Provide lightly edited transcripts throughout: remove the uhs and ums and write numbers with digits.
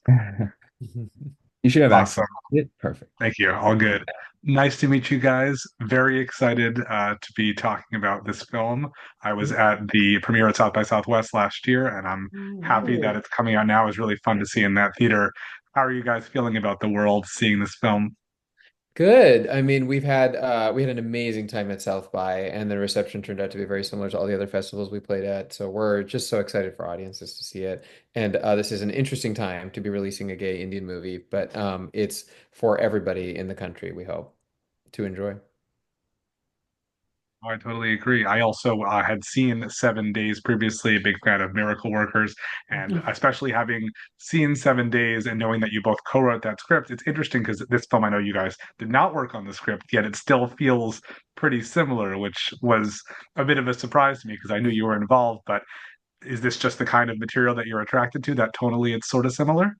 You should have access Awesome. to it. Perfect. Thank you. All good. Nice to meet you guys. Very excited to be talking about this film. I was at the premiere at South by Southwest last year, and I'm happy that Oh, it's coming out now. It was really fun to see in that theater. How are you guys feeling about the world seeing this film? good. I mean, we had an amazing time at South by, and the reception turned out to be very similar to all the other festivals we played at. So we're just so excited for audiences to see it. And this is an interesting time to be releasing a gay Indian movie, but it's for everybody in the country, we hope, to enjoy. Oh, I totally agree. I also had seen 7 Days previously, a big fan of Miracle Workers, and especially having seen 7 Days and knowing that you both co-wrote that script, it's interesting because this film, I know you guys did not work on the script, yet it still feels pretty similar, which was a bit of a surprise to me because I knew you were involved. But is this just the kind of material that you're attracted to, that tonally it's sort of similar?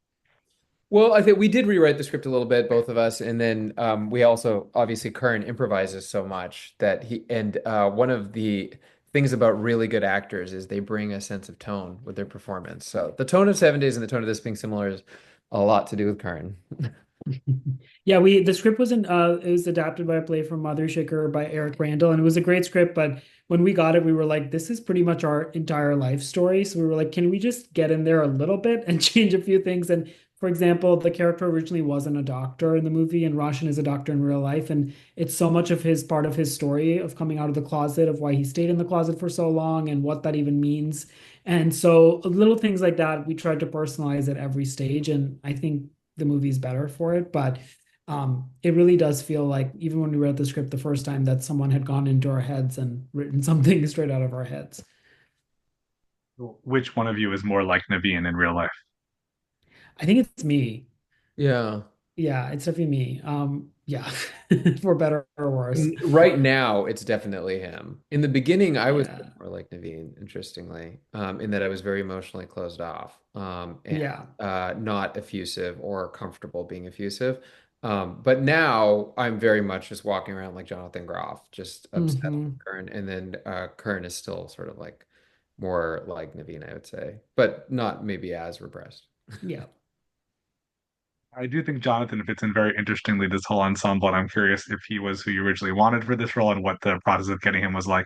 Well, I think we did rewrite the script a little bit, both of us, and then we also obviously Kern improvises so much that he and one of the things about really good actors is they bring a sense of tone with their performance. So the tone of 7 Days and the tone of this being similar is a lot to do with Kern. Yeah, the script wasn't it was adapted by a play from Mother Shaker by Eric Randall, and it was a great script, but when we got it, we were like, this is pretty much our entire life story. So we were like, can we just get in there a little bit and change a few things? And for example, the character originally wasn't a doctor in the movie, and Roshan is a doctor in real life, and it's so much of his part of his story of coming out of the closet, of why he stayed in the closet for so long and what that even means. And so little things like that, we tried to personalize at every stage, and I think the movie's better for it. But it really does feel like even when we read the script the first time that someone had gone into our heads and written something straight out of our heads. Which one of you is more like Naveen in real life? I think it's me. Yeah. Yeah, it's definitely me. Yeah, for better or worse. Right now, it's definitely him. In the beginning, I was Yeah, more like Naveen, interestingly, in that I was very emotionally closed off, and yeah. not effusive or comfortable being effusive. But now I'm very much just walking around like Jonathan Groff, just upset Hmm. with Kern. And then Kern is still sort of like more like Naveen, I would say, but not maybe as repressed. Yeah. I do think Jonathan fits in very interestingly this whole ensemble, and I'm curious if he was who you originally wanted for this role and what the process of getting him was like.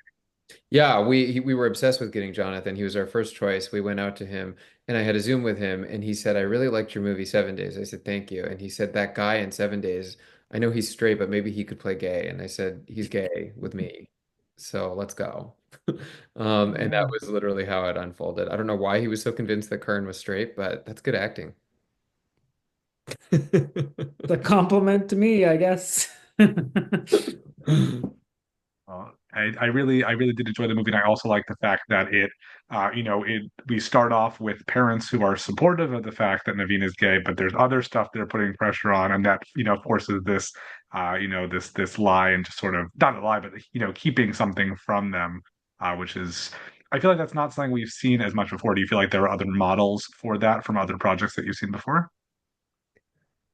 Yeah, we were obsessed with getting Jonathan. He was our first choice. We went out to him and I had a Zoom with him and he said, I really liked your movie 7 Days. I said, thank you. And he said, that guy in 7 Days, I know he's straight, but maybe he could play gay. And I said, he's gay with me. So let's go. And that Yeah. was literally how it unfolded. I don't know why he was so convinced that Kern was straight, but that's good acting. The compliment to me, I guess. I really did enjoy the movie, and I also like the fact that we start off with parents who are supportive of the fact that Naveen is gay, but there's other stuff they're putting pressure on, and that forces this, this lie and just sort of not a lie, but keeping something from them, which is. I feel like that's not something we've seen as much before. Do you feel like there are other models for that from other projects that you've seen before?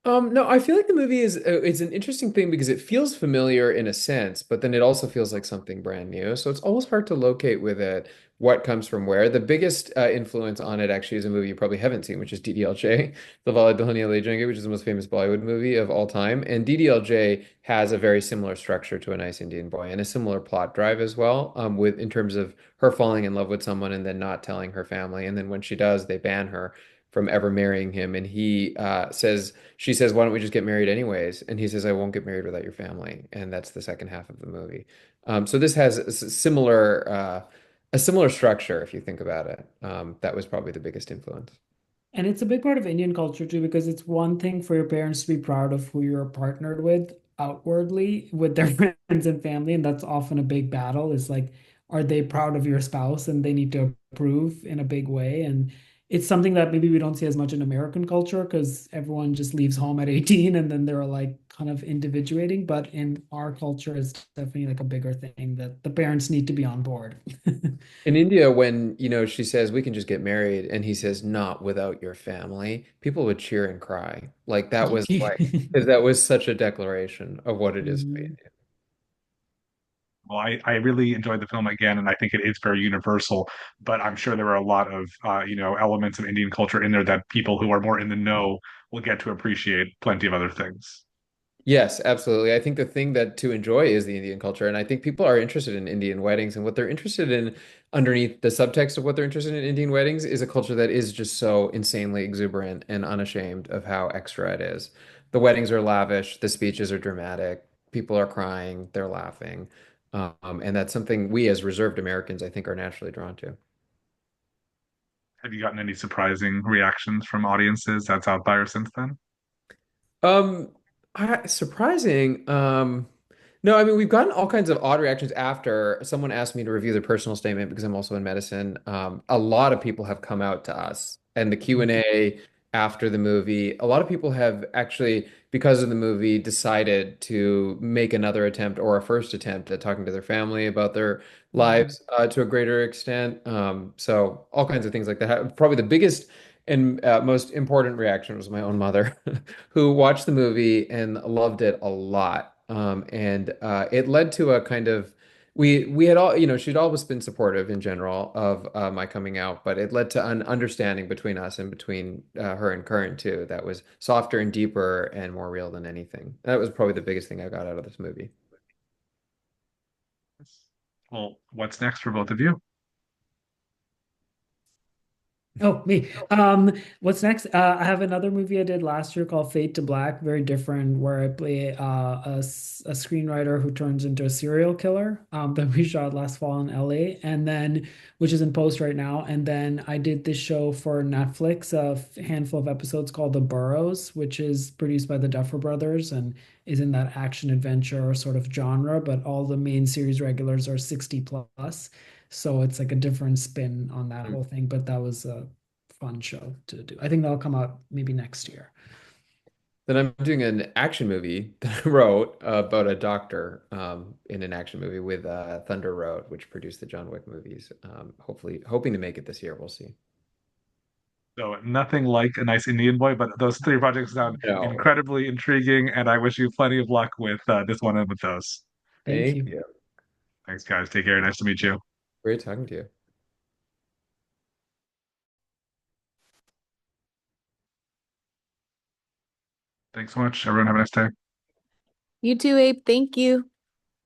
No, I feel like the movie is it's an interesting thing because it feels familiar in a sense, but then it also feels like something brand new. So it's almost hard to locate with it what comes from where. The biggest influence on it actually is a movie you probably haven't seen, which is DDLJ, The Valle Duhaniya Le Jayenge, which is the most famous Bollywood movie of all time. And DDLJ has a very similar structure to A Nice Indian Boy and a similar plot drive as well, with in terms of her falling in love with someone and then not telling her family, and then when she does, they ban her from ever marrying him. And he says she says, "Why don't we just get married anyways?" And he says, "I won't get married without your family." And that's the second half of the movie. So this has a similar structure if you think about it. That was probably the biggest influence. And it's a big part of Indian culture too, because it's one thing for your parents to be proud of who you're partnered with outwardly with their friends and family. And that's often a big battle is like, are they proud of your spouse and they need to approve in a big way? And it's something that maybe we don't see as much in American culture because everyone just leaves home at 18 and then they're like kind of individuating. But in our culture, it's definitely like a bigger thing that the parents need to be on board. In India, when she says we can just get married, and he says not without your family, people would cheer and cry. Like that was like because that was such a declaration of what it is to be Mhm. Indian. Well, I really enjoyed the film again, and I think it is very universal. But I'm sure there are a lot of elements of Indian culture in there that people who are more in the know will get to appreciate plenty of other things. Yes, absolutely. I think the thing that to enjoy is the Indian culture. And I think people are interested in Indian weddings. And what they're interested in underneath the subtext of what they're interested in Indian weddings is a culture that is just so insanely exuberant and unashamed of how extra it is. The weddings are lavish, the speeches are dramatic, people are crying, they're laughing. And that's something we as reserved Americans, I think, are naturally drawn to. Have you gotten any surprising reactions from audiences at South by or since then? Um, surprising. No, I mean we've gotten all kinds of odd reactions after someone asked me to review their personal statement because I'm also in medicine. A lot of people have come out to us, and the Q&A after the movie, a lot of people have actually, because of the movie, decided to make another attempt or a first attempt at talking to their family about their Mhm. lives to a greater extent. So all kinds of things like that. Probably the biggest and most important reaction was my own mother, who watched the movie and loved it a lot. And it led to a kind of we had all, she'd always been supportive in general of my coming out, but it led to an understanding between us and between her and Current too that was softer and deeper and more real than anything. That was probably the biggest thing I got out of this movie. Well, what's next for both of you? Oh, me. What's next? I have another movie I did last year called Fade to Black, very different, where I play a screenwriter who turns into a serial killer that we shot last fall in LA, and then which is in post right now. And then I did this show for Netflix, handful of episodes called The Burrows, which is produced by the Duffer Brothers and is in that action adventure sort of genre, but all the main series regulars are 60 plus. So it's like a different spin on that whole thing, but that was a fun show to do. I think that'll come out maybe next year. Then I'm doing an action movie that I wrote about a doctor in an action movie with Thunder Road, which produced the John Wick movies. Hopefully, hoping to make it this year. We'll see. So nothing like a nice Indian boy, but those three projects sound No, incredibly intriguing, and I wish you plenty of luck with this one and with those. Thank thank you. you. Thanks, guys. Take care. Nice to meet you. Great talking to you. Thanks so much. Everyone have a nice day. You too, Abe. Thank you.